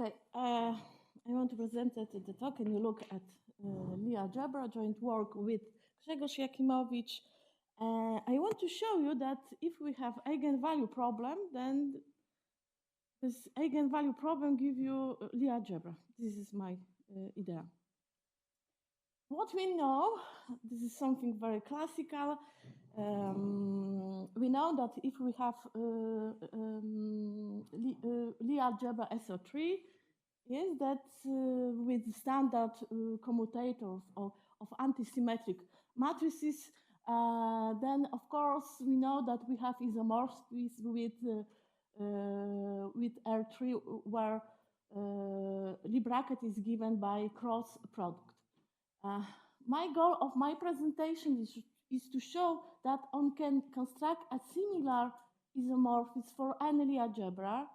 Okay, I want to present the talk, and you look at Lie algebra, joint work with Grzegorz Jakimowicz. I want to show you that if we have eigenvalue problem, then this eigenvalue problem gives you Lie algebra. This is my idea. What we know, this is something very classical. We know that if we have Lie algebra SO3, is that with standard commutators of antisymmetric matrices, then of course we know that we have isomorphisms with R3 where Lie bracket is given by cross product. My goal of my presentation is to show that one can construct a similar isomorphism for any Lie algebra.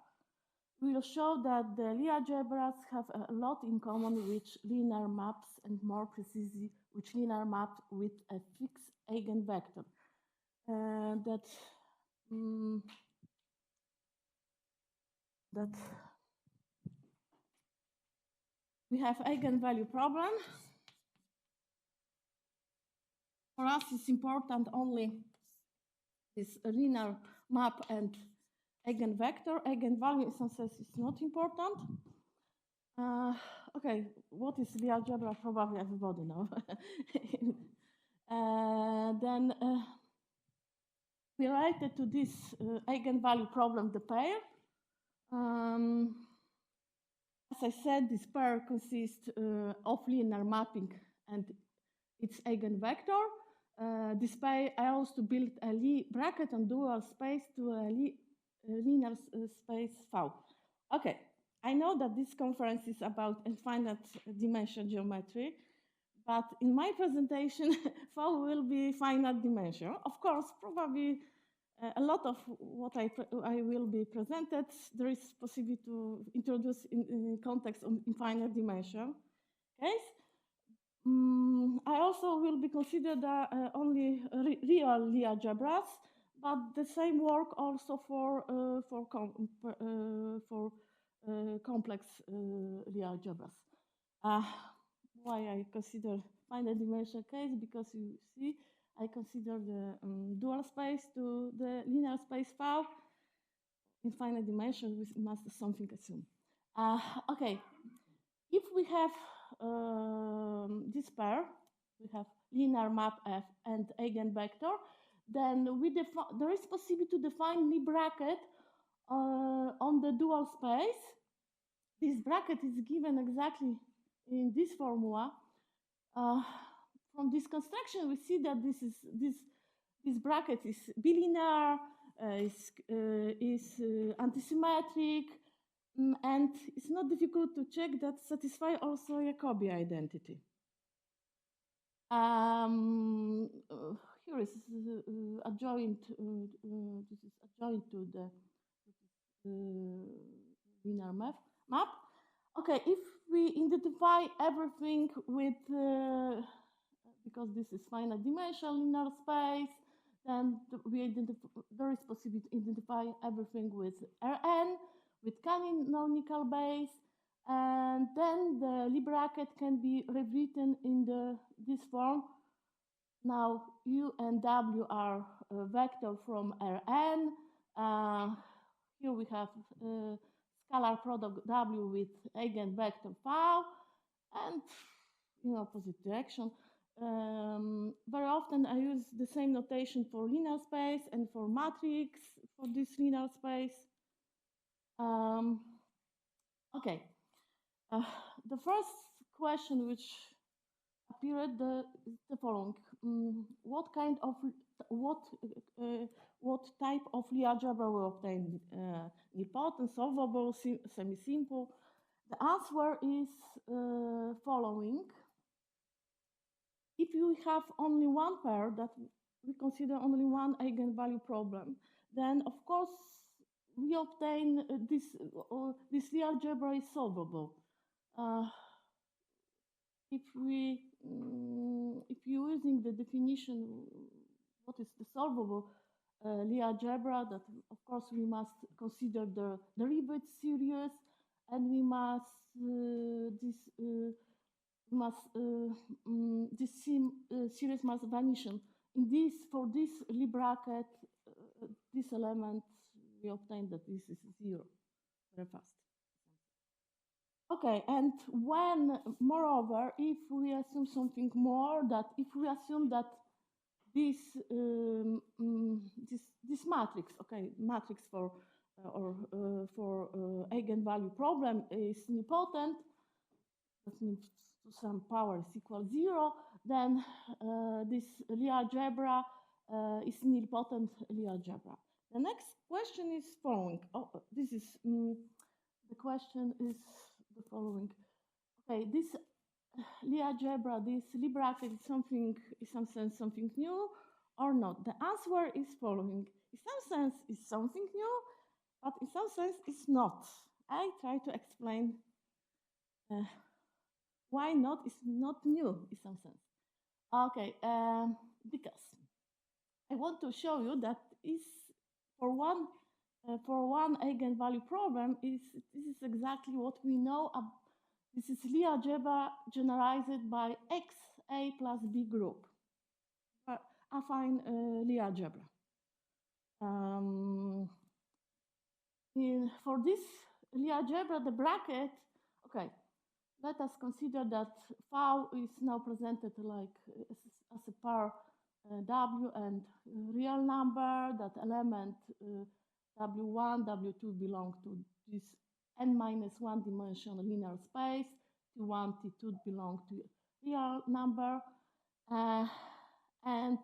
We will show that the Lie algebras have a lot in common with linear maps, and more precisely with linear maps with a fixed eigenvector. That we have eigenvalue problem. For us, it's important only this linear map and eigenvector. Eigenvalue, in some sense, is not important. Okay, what is Lie algebra? Probably everybody knows. Then we related to this eigenvalue problem the pair. As I said, this pair consists of linear mapping and its eigenvector. This pair allows to build a Lie bracket on dual space to a linear space V. Okay, I know that this conference is about infinite dimension geometry, but in my presentation, V will be finite dimension. Of course, probably a lot of what I will be presented, there is possibility to introduce in context on infinite dimension. Okay? I also will be considered only real Lie algebras, but the same work also for complex Lie algebras. Why I consider finite dimension case? Because you see, I consider the dual space to the linear space V. In finite dimension, we must something assume. Okay, if we have this pair, we have linear map F and eigenvector, then there is possibility to define Lie bracket on the dual space. This bracket is given exactly in this formula. From this construction, we see that this bracket is bilinear, is antisymmetric, and it's not difficult to check that satisfy also Jacobi identity. Here is adjoint. This is adjoint to the linear map. Okay, if we identify everything with because this is finite dimensional linear space, then there is possibility to identify everything with Rn, with canonical base, and then the Lie bracket can be rewritten in this form. Now U and W are a vector from Rn. Here we have scalar product W with eigenvector V, and in opposite direction. Very often I use the same notation for linear space and for matrix for this linear space. Okay, the first question which appeared is the following: what type of Lie algebra we obtain? Nilpotent, solvable, semi-simple. The answer is following. If you have only one pair, that we consider only one eigenvalue problem, then of course we obtain this Lie algebra is solvable. If you're using the definition, what is the solvable Lie algebra, that of course we must consider the derivative series and we must series must vanish. In this, for this Lie bracket, this element, we obtain that this is 0 very fast. Okay, and when, moreover, if we assume something more, that if we assume that this this matrix, okay, matrix for eigenvalue problem is nilpotent, that means to some power is equal 0, then this Lie algebra is nilpotent Lie algebra. The next question is following. Oh, this is the question is the following. Okay, this Lie algebra, this Lie bracket is something, in some sense, something new or not? The answer is following. In some sense, it's something new, but in some sense, it's not. I try to explain why not? It's not new in some sense. Okay, because I want to show you that is for one eigenvalue problem this is exactly what we know. This is Lie algebra generalized by XA plus B group, affine Lie algebra. For this Lie algebra, the bracket, okay, let us consider that phi is now presented like as a pair W and real number, that element W1, W2 belong to this n-1 dimensional linear space, T1, T2 belong to real number. And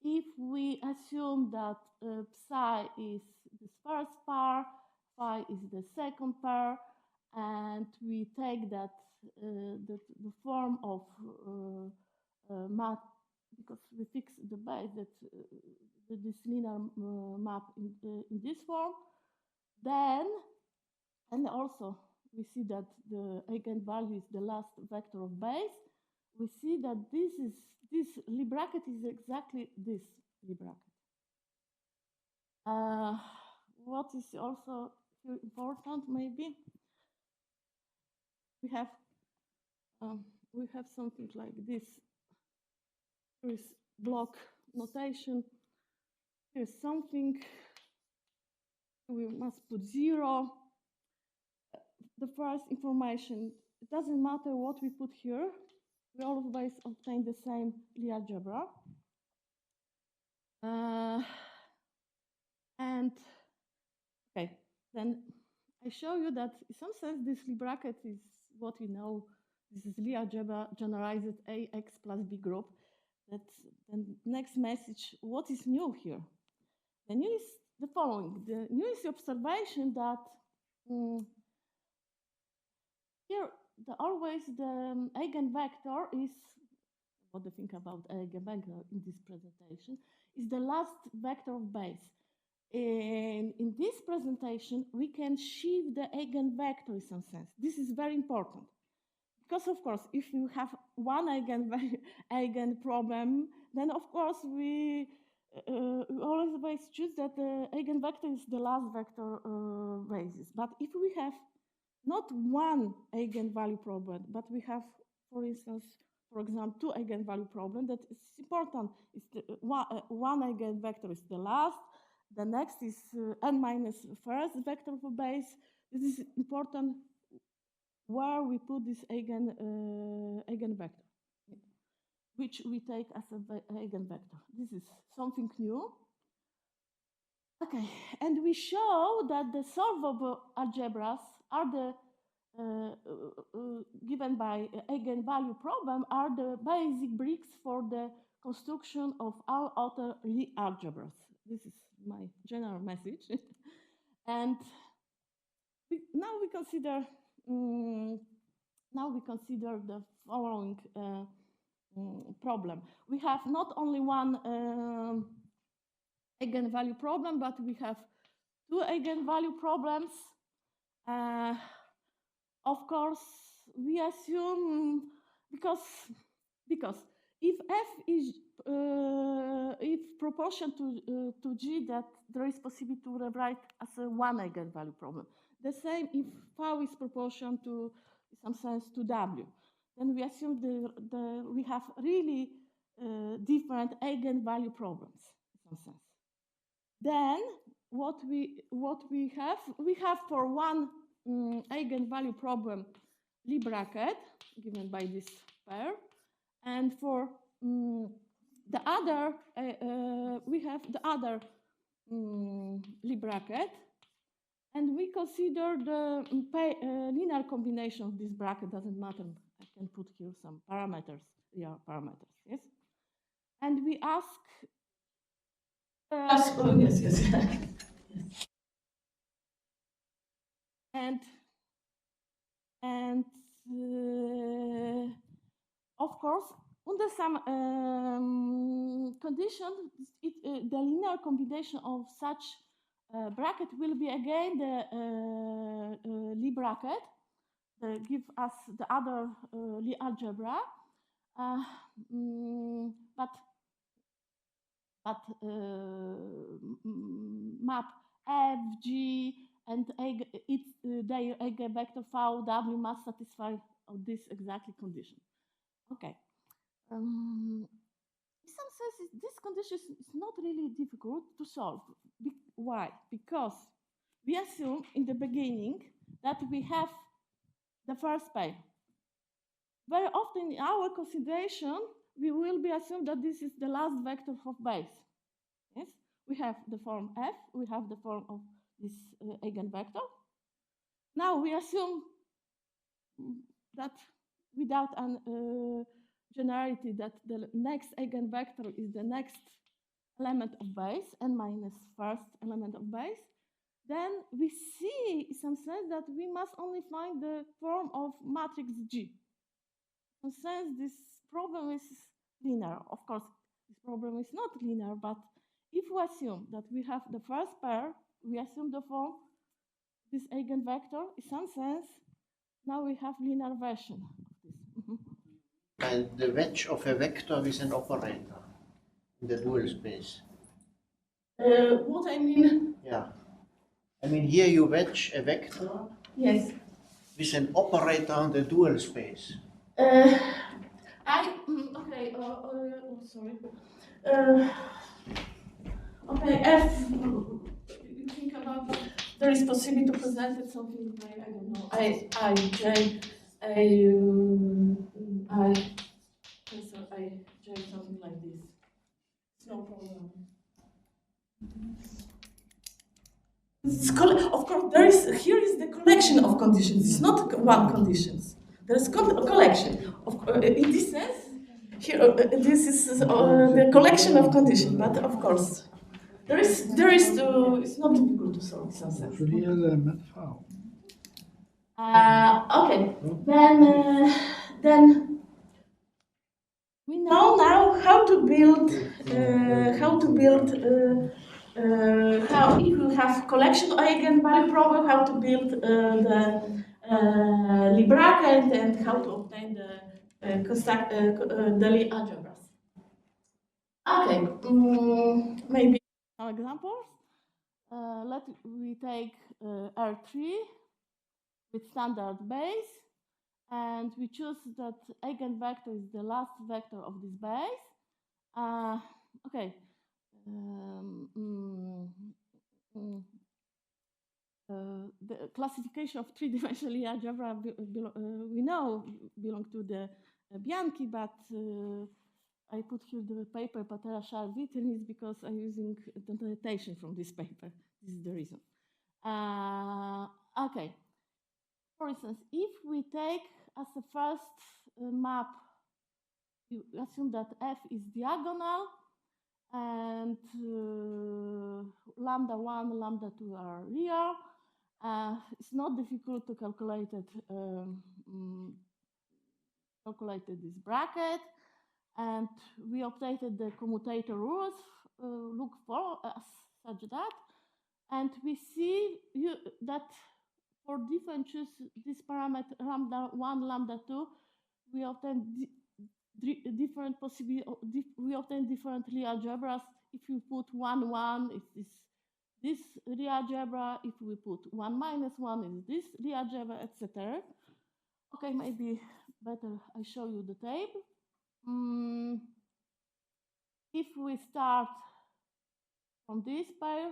if we assume that psi is this first pair, phi is the second pair, and we take that the form of math, because we fix the base that this linear map in this form, then, and also we see that the eigenvalue is the last vector of base, we see that this Lie bracket is exactly this Lie bracket. What is also important, maybe, we have something like this. Here is block notation. Here's something. We must put 0. The first information, it doesn't matter what we put here. We always obtain the same Lie algebra. And okay, then I show you that in some sense this Lie bracket is what we know. This is Lie algebra generalized AX plus B group. That's the next message. What is new here? The new is the following. The new is the observation that here always the eigenvector is, what do you think about eigenvector in this presentation, is the last vector of base. And in this presentation, we can shift the eigenvector in some sense. This is very important. Because, of course, if you have one eigen problem, then, of course, we always choose that the eigenvector is the last vector basis. But if we have not one eigenvalue problem, but we have, for instance, for example, two eigenvalue problem, that is important. It's the, one eigenvector is the last, the next is n-first vector of a base. This is important where we put this eigenvector, which we take as an eigenvector. This is something new. Okay, and we show that the solvable algebras are the given by eigenvalue problem are the basic bricks for the construction of all other Lie algebras. This is my general message. And now we consider the following problem. We have not only one eigenvalue problem, but we have two eigenvalue problems. Of course, we assume because if f is if proportion to g, that there is possibility to rewrite as a one eigenvalue problem. the same if phi is proportional to, in some sense, to W. Then we assume we have really different eigenvalue problems, in some sense. Then what we have for one eigenvalue problem Lie bracket given by this pair, and for the other we have the other Lie bracket, and we consider the linear combination of this bracket. Doesn't matter. I can put here some parameters, real parameters. Yes, and we ask. Yes. And of course, under some conditions, the linear combination of such bracket will be again the Lie bracket. Give us the other Lie algebra, but map F, G, and their eigenvector V, W must satisfy this exactly condition. Okay. In some sense, this condition is not really difficult to solve. Why? Because we assume in the beginning that we have the first pair. Very often in our consideration, we will be assumed that this is the last vector of base. Yes, we have the form F, we have the form of this eigenvector. Now we assume that without an generality that the next eigenvector is the next element of base, n minus first element of base. Then we see in some sense that we must only find the form of matrix G. In some sense, this problem is linear. Of course, this problem is not linear, but if we assume that we have the first pair, we assume the form, this eigenvector, in some sense, now we have linear version of this. And the wedge of a vector is an operator in the dual space. What I mean? Yeah. I mean, here you wedge a vector. Yes. With an operator on the dual space. Okay, sorry. Okay, F, you think about, there is possibility to present it something like, I don't know, I, J, something like this. It's no problem. Of course, here is the collection of conditions. It's not one conditions. There is a collection. In this sense, here this is the collection of conditions. But of course, it's not difficult to solve some sense. Okay. Then we know now how to build how, if you have collection eigenvalue problem, how to build the Lie bracket and how to obtain the Lie algebras. Okay, maybe some examples. Let we take R3 with standard base, and we choose that eigenvector is the last vector of this base. Okay. The classification of three-dimensional algebra we know belong to the Bianchi, but I put here the paper Patera Sharp Witten because I'm using the notation from this paper. This is the reason. Okay. For instance, if we take as a first map, you assume that F is diagonal, and lambda 1, lambda 2 are real. It's not difficult to calculate it. Calculated this bracket, and we updated the commutator rules. Look for such that, and we see that for different choose this parameter lambda 1, lambda 2, we obtain different possibility. We obtain different Lie algebras. If you put 1, 1, it is this Lie algebra, if we put 1 minus 1 is this Lie algebra, etc. Okay, maybe better I show you the table. If we start from this pair,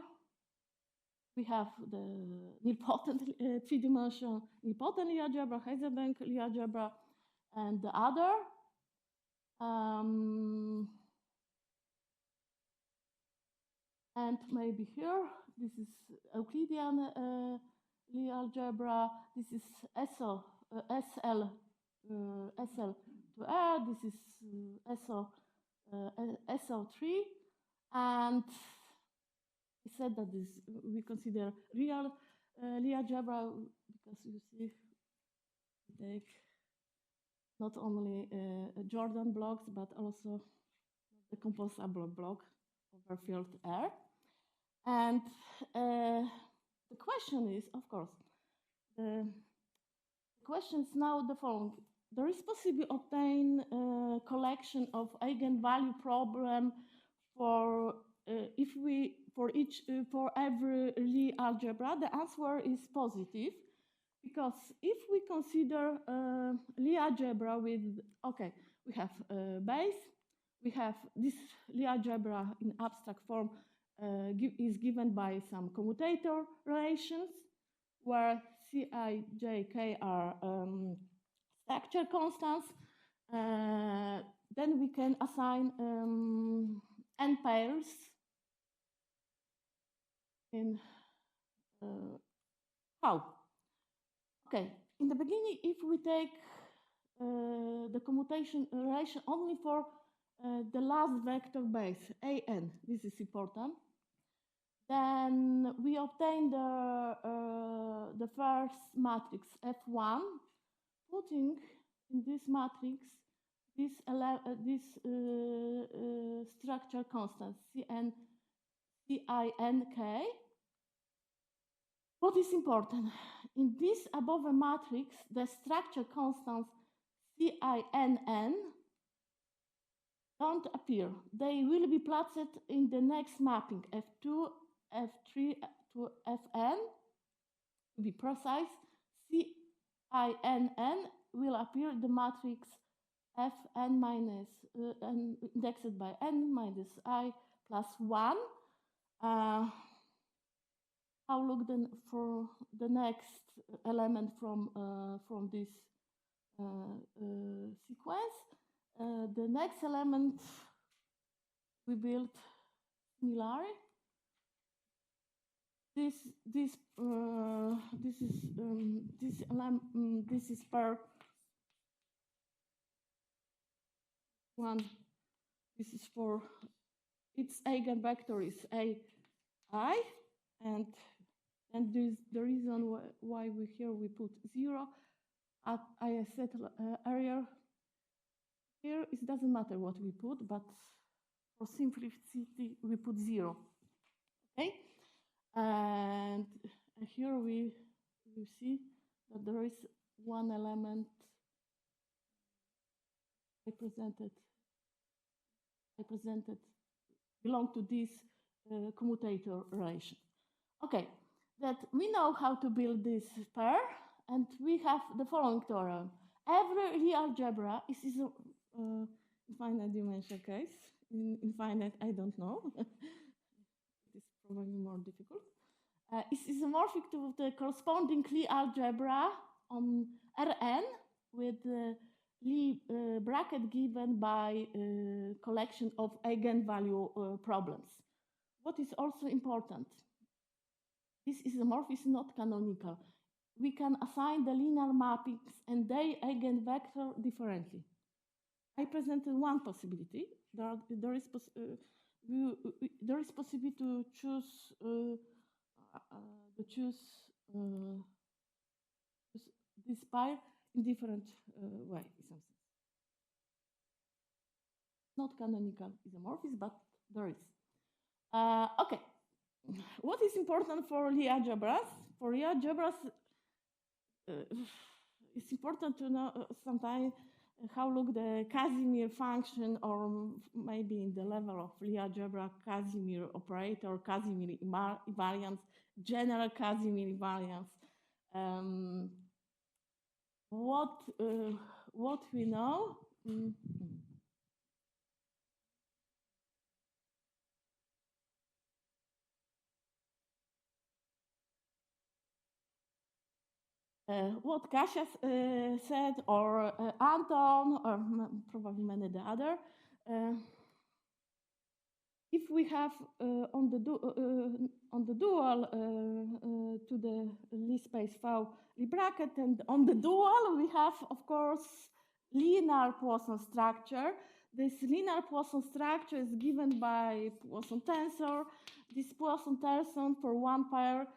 we have the nilpotent three-dimensional nilpotent Lie algebra, Heisenberg Lie algebra, and the other. And maybe here, this is Euclidean Lie algebra. This is SL to R. This is SL3, and we said that this we consider real Lie algebra because you see we take not only Jordan blocks but also the composable block over field R. And the question is, of course, the question is now the following. There is possible to obtain a collection of eigenvalue problem for for every Lie algebra. The answer is positive, because if we consider Lie algebra with, okay, we have a base, we have this Lie algebra in abstract form is given by some commutator relations, where C, I, J, K are structure constants. Then we can assign n pairs in how? Okay, in the beginning, if we take the commutation relation only for the last vector base, an, this is important, then we obtain the first matrix F1, putting in this matrix this structure constant Cink. What is important? In this above a matrix, the structure constants Cinn don't appear. They will be plotted in the next mapping, F2, F3 to Fn. To be precise, Cinn will appear in the matrix Fn minus indexed by n minus I plus 1. I'll look then for the next element from this sequence. The next element we built similarly. This is per one. This is for its eigenvector is AI, and this the reason why we put 0. I said earlier, here it doesn't matter what we put, but for simplicity we put 0. Okay, and here we see that there is one element I presented belong to this commutator relation. Okay, that we know how to build this pair, and we have the following theorem. Every Lie algebra is a infinite dimensional case. In infinite, I don't know. It is probably more difficult. It's isomorphic to the corresponding Lie algebra on Rn with Lie bracket given by collection of eigenvalue problems. What is also important, this isomorphism is not canonical. We can assign the linear mappings and their eigenvector differently. I presented one possibility. There is possibility to choose this pair in different way. Not canonical isomorphism, but there is. Okay, what is important for Lie algebras? For Lie algebras, it's important to know sometimes how look the Casimir function, or maybe in the level of Lie algebra, Casimir operator, Casimir invariants, general Casimir invariants. What we know? What Kasia said, or Anton, or probably many the other. If we have on the dual to the Lie space V Lie bracket, and on the dual we have, of course, linear Poisson structure. This linear Poisson structure is given by Poisson tensor. This Poisson tensor for one pair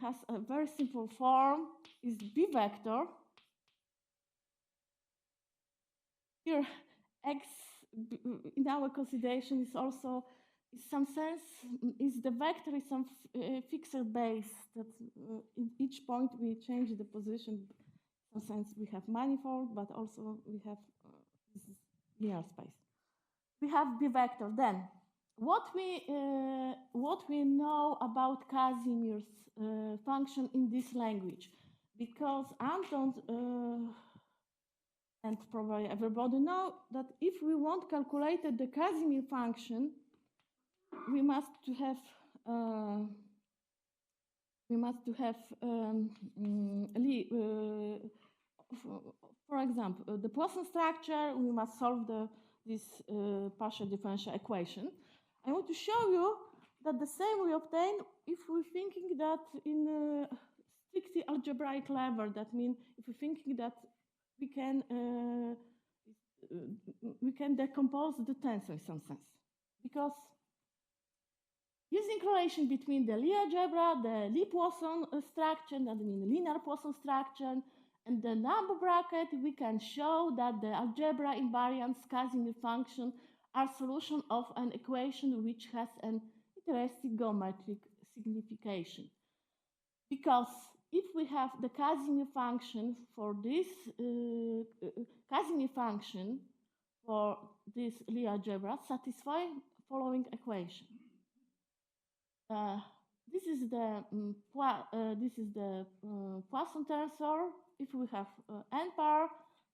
has a very simple form, is B vector. Here, X in our consideration is also, in some sense, is the vector is some fixed base that in each point we change the position. In some sense, we have manifold, but also we have this is linear space. We have B vector. Then, what we know about Casimir's function in this language, because Anton and probably everybody know that if we want calculated the Casimir function, we must have for example, the Poisson structure. We must solve this partial differential equation. I want to show you that the same we obtain if we're thinking that in strictly algebraic level. That means if we're thinking that we can decompose the tensor in some sense, because using relation between the Lie algebra, the Lie Poisson structure, that means linear Poisson structure, and the Nambu bracket, we can show that the algebra invariants Casimir function are solution of an equation which has an interesting geometric signification. Because if we have the Casimir function for this Casimir function for this Lie algebra, satisfy following equation. This is the Poisson tensor. If we have n pair,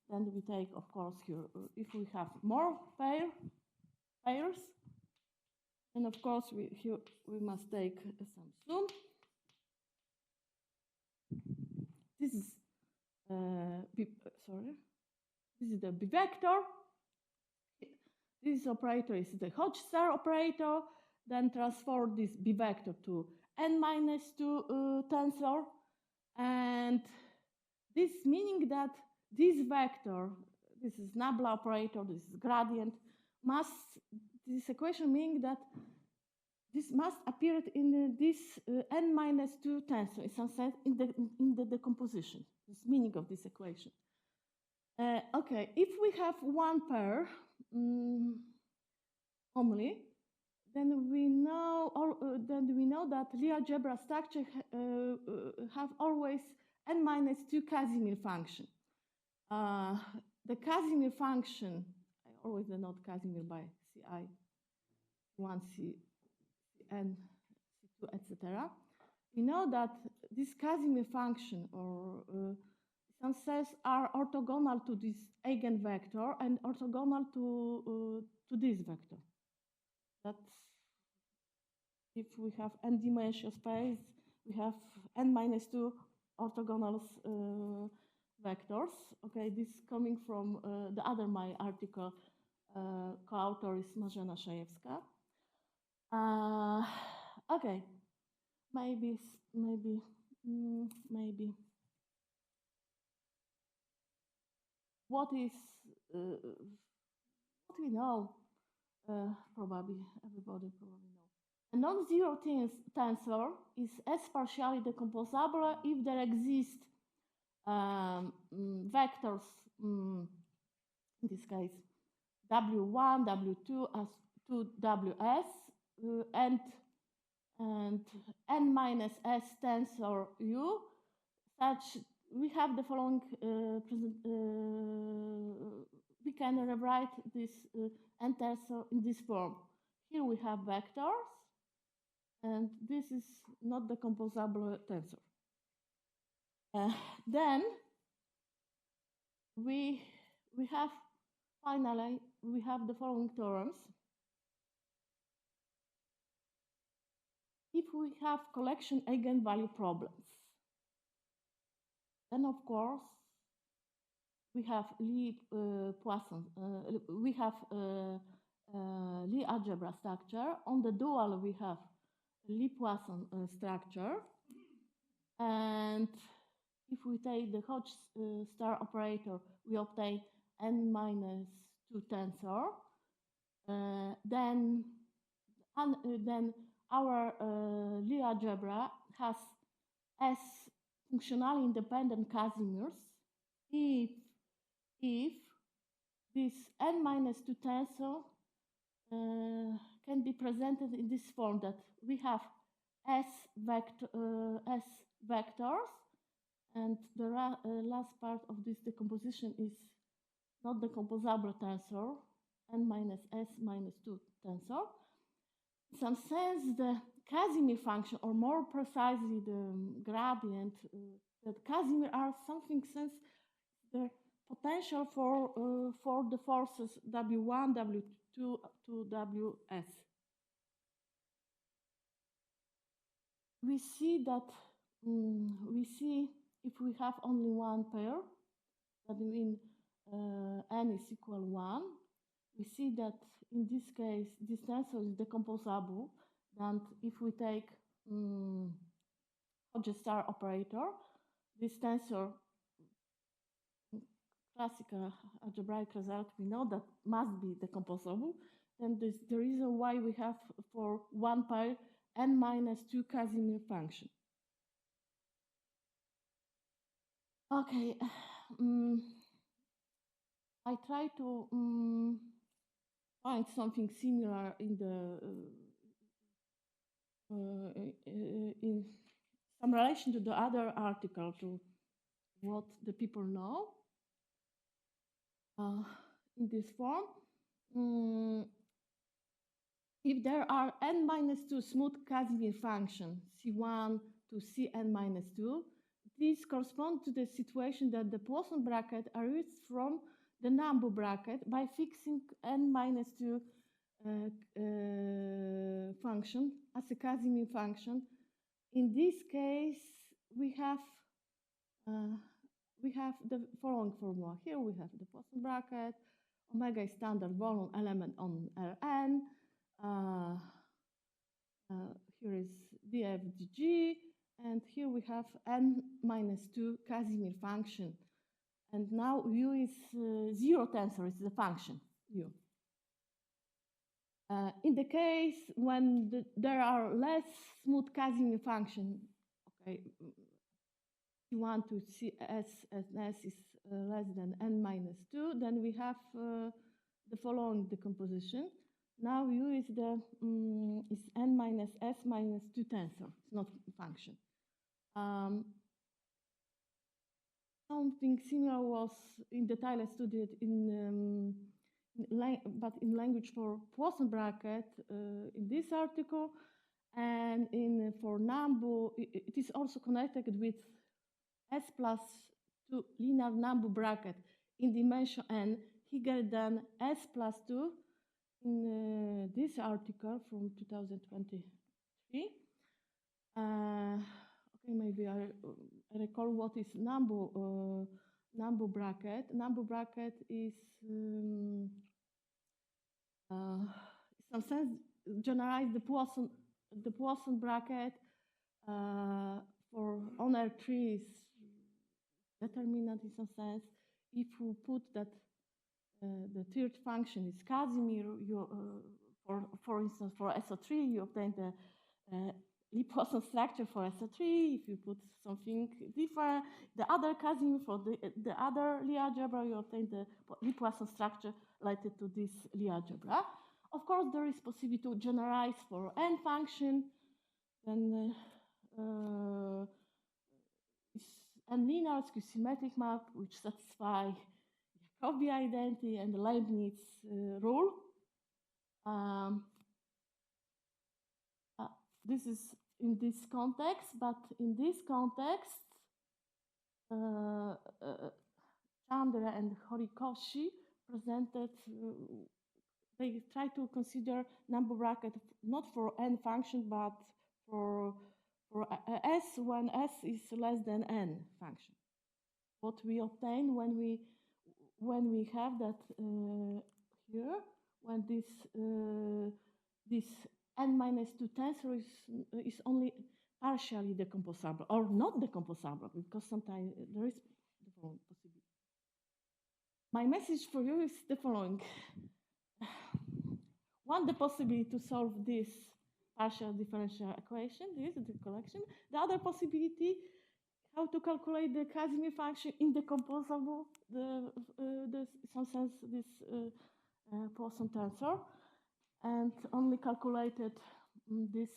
then we take, of course, here. If we have more pairs, then of course we must take some sum. This is This is the B vector. This operator is the Hodge-Star operator. Then transform this B vector to n-2 tensor, and this meaning that this vector, this is Nabla operator, this is gradient, this equation meaning that this must appear in this n-2 tensor, in some sense, in the decomposition. This meaning of this equation. Okay, if we have one pair only, then we know that Lie algebra structure have always n-2 Casimir function. The Casimir function, I always denote Casimir by Ci1, Cn, C2, etc. We know that this Casimir function, or some cells, are orthogonal to this eigenvector and orthogonal to this vector. That's if we have n-dimensional space, we have n-2 orthogonal vectors. Okay, this is coming from the other my article. Co-author is Marzena Szajewska. Okay, maybe. What we know? Probably everybody probably know. A non-zero tensor is S partially decomposable if there exist vectors, in this case, W1, W2 as 2Ws, and n-s tensor U, such we have the following we can rewrite this n-tensor in this form. Here we have vectors, and this is not the composable tensor. Then we have finally we have the following theorems. If we have collection eigenvalue problems, then of course we have Poisson. We have Lie algebra structure. On the dual we have Lie Poisson structure, and if we take the Hodge star operator, we obtain n-2 tensor. Then our Lie algebra has S functionally independent Casimirs if this n-2 tensor can be presented in this form, that we have S vectors, and the last part of this decomposition is not the composable tensor, n-s-2 tensor. In some sense, the Casimir function, or more precisely the gradient, that Casimir are something sense the potential for the forces W1, W2 to Ws. We see that if we have only one pair, that means n is equal 1, we see that in this case this tensor is decomposable. And if we take Hodge star operator, this tensor, classical algebraic result, we know that must be decomposable. Then this the reason why we have for one pair n-2 Casimir function. Okay, I try to find something similar in the in some relation to the other article, to what the people know in this form. If there are n-2 smooth Casimir functions, C1 to Cn-2, this corresponds to the situation that the Poisson bracket arises from the Nambu bracket by fixing n-2 function as a Casimir function. In this case, we have the following formula. Here we have the Poisson bracket, omega is standard volume element on Rn. Here is dfdg, and here we have n-2 Casimir function. And now u is 0 tensor, is the function u. In the case when there are less smooth Casimir function, okay, C1 to Cs and S is less than n-2, then we have the following decomposition. Now u is the is n-s-2 tensor. It's not a function. Something similar was in detail studied but in language for Poisson bracket in this article, and for Nambu it is also connected with S+2 linear Nambu bracket in dimension n bigger than S+2 in this article from 2023. Okay, maybe I recall what is Nambu bracket. Nambu bracket is in some sense generalize the Poisson bracket for on R3 is determinant in some sense. If we put that the third function is Casimir, you for instance for SO3 you obtain the Poisson structure for SO3. If you put something different, the other Casimir for the other Lie algebra, you obtain the Poisson structure related to this Lie algebra. Of course, there is possibility to generalize for n function. Then a linear symmetric map which satisfy Jacobi identity and the Leibniz rule. This is in this context, but in this context, Chandra and Horikoshi presented, they try to consider Nambu bracket not for n function, but for s when s is less than n function. What we obtain when we have that here, when this n minus 2 tensor is only partially decomposable or not decomposable, because sometimes there is the following possibility. My message for you is the following. One, the possibility to solve this partial differential equation, this is the collection. The other possibility, how to calculate the Casimir function in decomposable, in some sense, this Poisson tensor, and only calculated this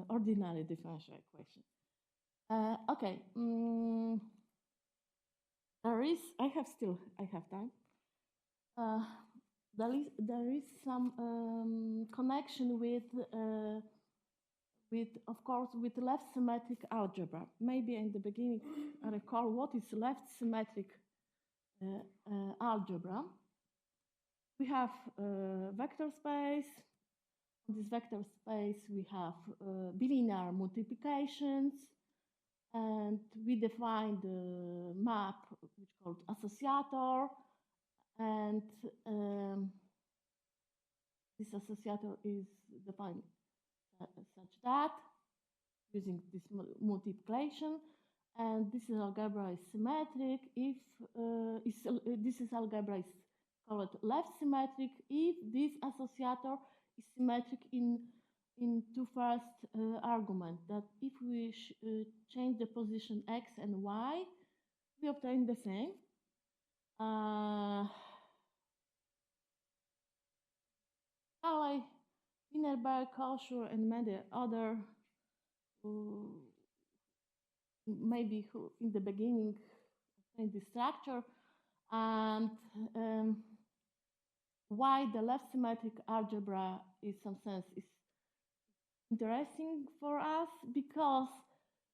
ordinary differential equation. Okay, I have time. There is some connection with, of course, with left symmetric algebra. Maybe in the beginning, I recall what is left symmetric algebra. We have vector space. In this vector space, we have bilinear multiplications, and we define the map, which is called associator, and this associator is defined such that using this multiplication, and this algebra is symmetric if this algebra is called left symmetric if this associator is symmetric in two first argument, that if we change the position x and y, we obtain the same. Innerberg, Kosher, and many other maybe who in the beginning obtained this structure, and why the left symmetric algebra in some sense is interesting for us, because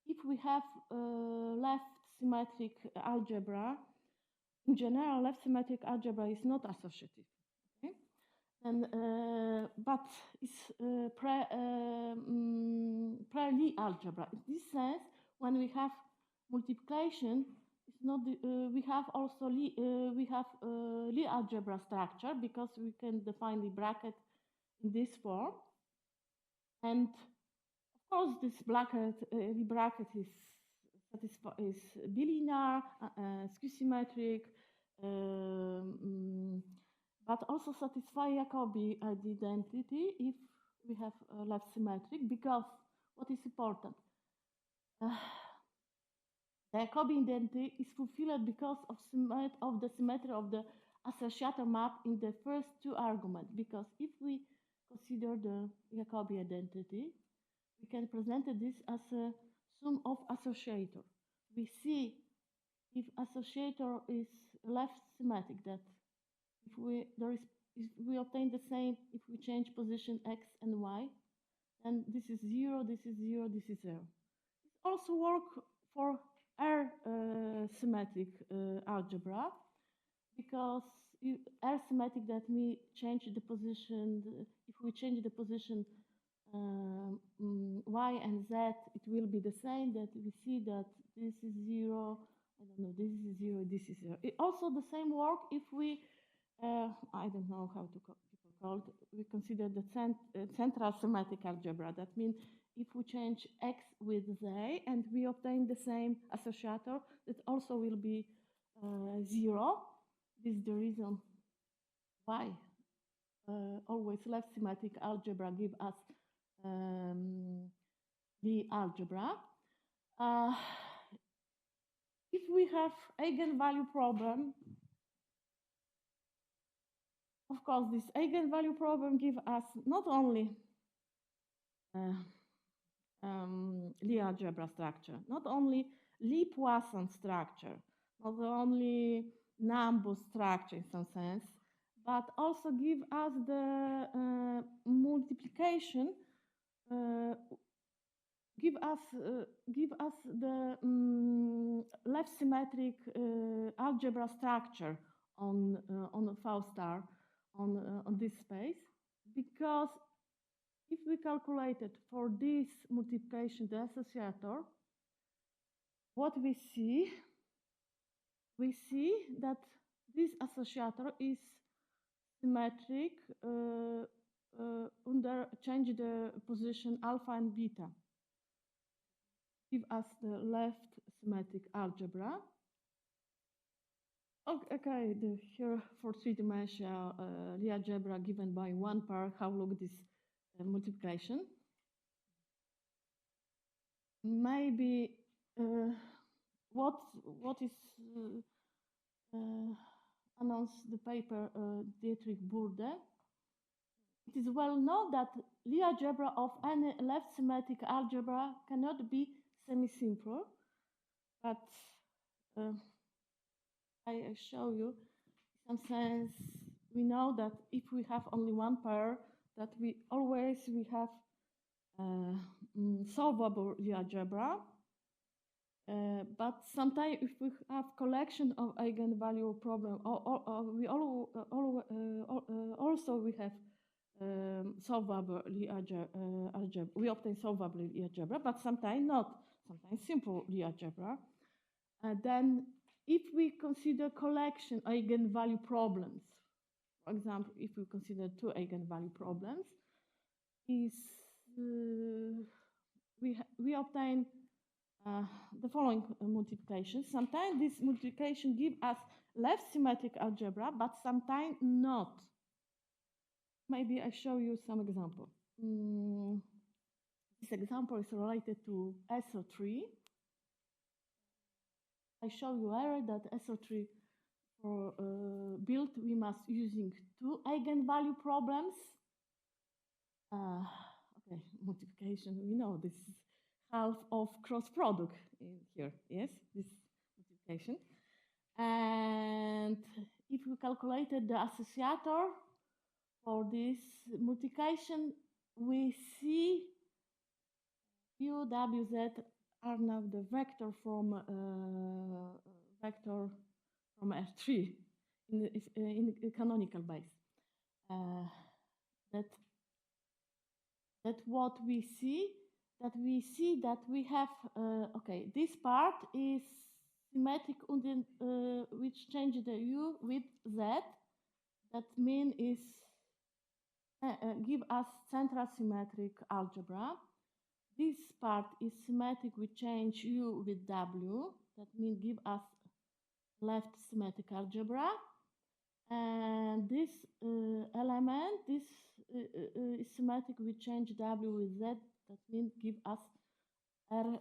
if we have left symmetric algebra, in general, left symmetric algebra is not associative, okay? And but it's pre-Lie algebra. In this sense, when we have multiplication, it's not we have also Lie algebra structure, because we can define the bracket in this form. And of course, this bracket is bilinear, skew-symmetric, but also satisfy Jacobi identity if we have left symmetric, because what is important? The Jacobi identity is fulfilled because of the symmetry of the associator map in the first two arguments, because if we consider the Jacobi identity, we can present this as a sum of associator. We see if associator is left symmetric, that if we obtain the same if we change position x and y, and this is 0, this is 0, this is 0. It also works for R symmetric algebra, because R symmetric, that we change the position. If we change the position y and z, it will be the same. That we see that this is 0. I don't know. This is 0. This is 0. It also the same work if we I don't know how to call it. We consider the central symmetric algebra. That means if we change x with z and we obtain the same associator, that also will be 0. This is the reason why always left symmetric algebra give us the algebra. If we have eigenvalue problem, of course, this eigenvalue problem gives us not only Lie algebra structure, not only Lie Poisson structure, not only Nambu structure in some sense, but also give us the multiplication, give us the left symmetric algebra structure on V star on this space, because if we calculated for this multiplication the associator, what we see that this associator is symmetric under change the position alpha and beta. Give us the left symmetric algebra. Okay, here for three-dimensional Lie algebra given by one pair. How look this multiplication? Maybe what is announced the paper Dietrich Burde. It is well known that Lie algebra of any left symmetric algebra cannot be semi-simple, but I show you in some sense we know that if we have only one pair, that we have solvable Lie algebra. But sometimes if we have collection of eigenvalue problem, also we have solvable Lie algebra. We obtain solvable Lie algebra, but sometimes not. Sometimes simple Lie algebra. Then, if we consider collection eigenvalue problems, for example, if we consider two eigenvalue problems, is we obtain the following multiplication. Sometimes this multiplication gives us left symmetric algebra, but sometimes not. Maybe I show you some example. This example is related to SO3. I show you earlier that SO3 for build we must using two eigenvalue problems. Okay, multiplication. We know this is half of cross product in here. Yes, this multiplication. And if we calculated the associator for this multiplication, we see U, W, Z are now the vector from R3 in the canonical base. That what we see that we have okay, this part is symmetric which change the U with Z. That mean is give us central symmetric algebra. This part is symmetric, we change U with W. That means give us left symmetric algebra. And this element, this is symmetric, we change W with Z. That means give us R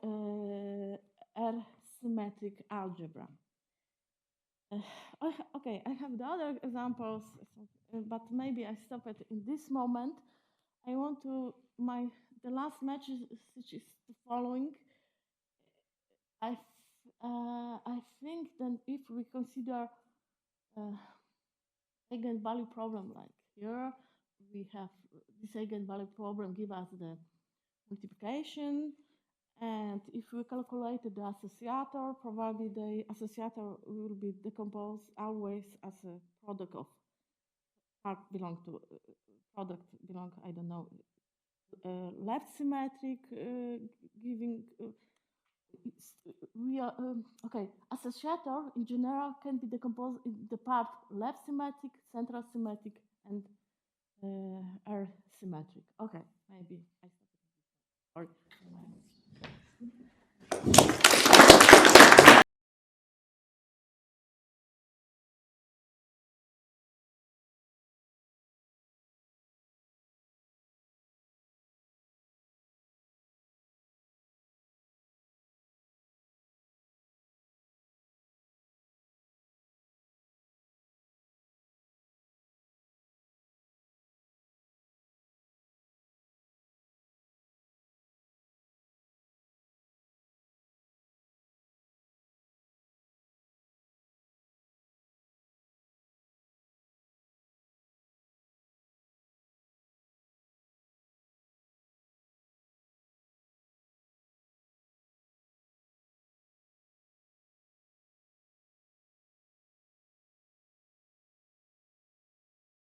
symmetric algebra. Okay, I have the other examples, but maybe I stop it in this moment. I want to the last message is the following. I think that if we consider eigenvalue problem like here, we have this eigenvalue problem give us the multiplication, and if we calculate the associator, probably the associator will be decomposed always as a product of part belong to product belong, I don't know, left symmetric giving we are okay, associator in general can be decomposed in the part left symmetric, central symmetric, and R symmetric. Okay, maybe I stop it.